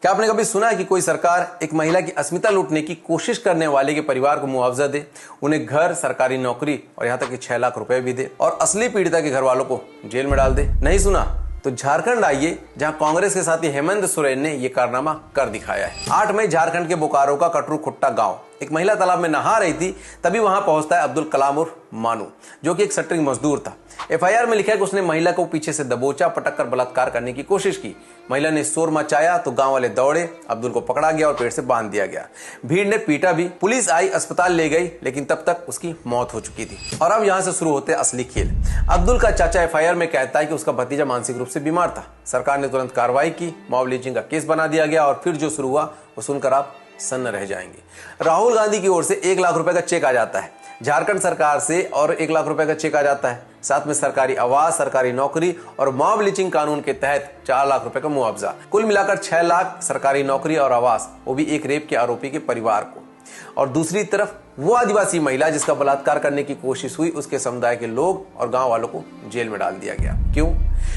क्या आपने कभी सुना है कि कोई सरकार एक महिला की अस्मिता लूटने की कोशिश करने वाले के परिवार को मुआवजा दे, उन्हें घर, सरकारी नौकरी और यहां तक कि 6 लाख रुपए भी दे और असली पीड़िता के घर वालों को जेल में डाल दे? नहीं सुना? तो झारखंड आइए, जहां कांग्रेस के साथी हेमंत सोरेन ने यह कारनामा कर दिखाया है। 8 मई झारखंड के बोकारो का कटरू खुट्टा गांव, एक महिला तालाब में नहा रही थी, तभी वहां पहुंचता है अब्दुल कलाम उर्फ मानू, जो कि एक शटरिंग मजदूर था। एफआईआर में लिखा है कि उसने महिला को पीछे से दबोचा, पटक कर बलात्कार करने की कोशिश की। महिला ने शोर मचाया तो गांव वाले दौड़े, अब्दुल को पकड़ा गया और पेड़ से बांध दिया गया। भीड़ ने पीटा भी, पुलिस आई, अस्पताल ले गई, लेकिन तब तक उसकी मौत हो चुकी थी। और अब यहां से शुरू होते असली खेल। अब्दुल का चाचा एफआईआर में कहता है कि उसका भतीजा मानसिक रूप से बीमार था। सरकार ने तुरंत कार्रवाई की, मॉब लिंचिंग का केस बना दिया गया और फिर जो शुरू हुआ वो सुनकर आप सन्न रह जाएंगे। राहुल गांधी की ओर से 1 लाख रुपए का चेक आ जाता है, झारखंड सरकार से और 1 लाख रुपए का चेक आ जाता है, साथ में सरकारी आवास, सरकारी नौकरी और मॉब लिंचिंग कानून के तहत 4 लाख रुपए का मुआवजा। कुल मिलाकर 6 लाख सरकारी नौकरी और आवास, वो भी एक रेप के आरोपी के परिवार को। और दूसरी तरफ वो आदिवासी महिला जिसका बलात्कार करने की कोशिश हुई, उसके समुदाय के लोग और गांव वालों को जेल में डाल दिया गया। क्यों?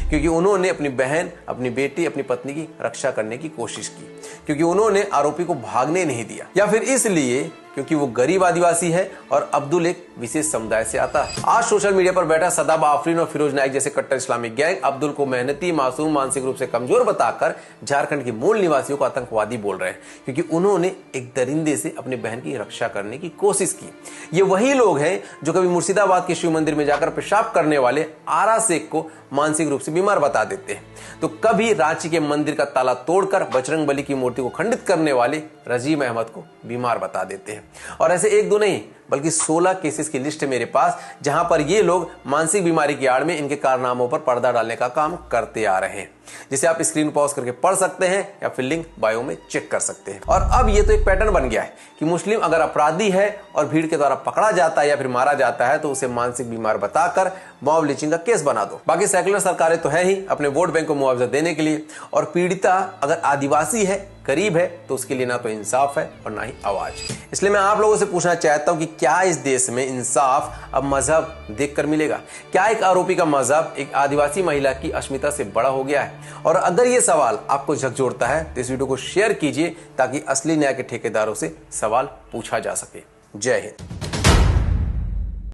क्योंकि उन्होंने अपनी बहन, अपनी बेटी, अपनी पत्नी की रक्षा करने की कोशिश की, क्योंकि उन्होंने आरोपी को भागने नहीं दिया, या फिर इसलिए क्योंकि वो गरीब आदिवासी है और अब्दुल एक विशेष समुदाय से आता है। आज सोशल मीडिया पर बैठा सदाब आफरीन और फिरोज नाइक जैसे कट्टर इस्लामिक गैंग अब्दुल को मेहनती, मासूम, मानसिक रूप से कमजोर बताकर झारखंड के मूल निवासियों को आतंकवादी बोल रहे हैं, क्योंकि उन्होंने एक दरिंदे से अपनी बहन की रक्षा करने की कोशिश की। ये वही लोग हैं जो कभी मुर्शिदाबाद के शिव मंदिर में जाकर पेशाब करने वाले आरा शेख को मानसिक रूप से बीमार बता देते हैं, तो कभी रांची के मंदिर का ताला तोड़कर बजरंग बली की मूर्ति को खंडित करने वाले रजीम अहमद को बीमार बता देते हैं। और ऐसे 1-2 नहीं, बल्कि 16 केसेस की लिस्ट है मेरे पास, जहां पर ये लोग मानसिक बीमारी की आड़ में इनके कारनामों पर पर्दा डालने का काम करते आ रहे हैं, जिसे आप स्क्रीन पॉज करके पढ़ सकते हैं या फिर लिंक बायो में चेक कर सकते हैं। और अब ये तो एक पैटर्न बन गया है कि मुस्लिम अगर अपराधी है और भीड़ के द्वारा पकड़ा जाता है या फिर मारा जाता है तो उसे मानसिक बीमार बताकर मॉब लिंचिंग का केस बना दो। बाकी सेकुलर सरकारें तो है ही अपने वोट बैंक को मुआवजा देने के लिए, और पीड़िता अगर आदिवासी है, गरीब है, तो उसके लिए ना तो इंसाफ है और ना ही आवाज। इसलिए मैं आप लोगों से पूछना चाहता हूं कि क्या इस देश में इंसाफ अब मजहब देखकर मिलेगा? क्या एक आरोपी का मजहब एक आदिवासी महिला की अस्मिता से बड़ा हो गया है? और अगर ये सवाल आपको झकझोरता है तो इस वीडियो को शेयर कीजिए ताकि असली न्याय के ठेकेदारों से सवाल पूछा जा सके। जय हिंद।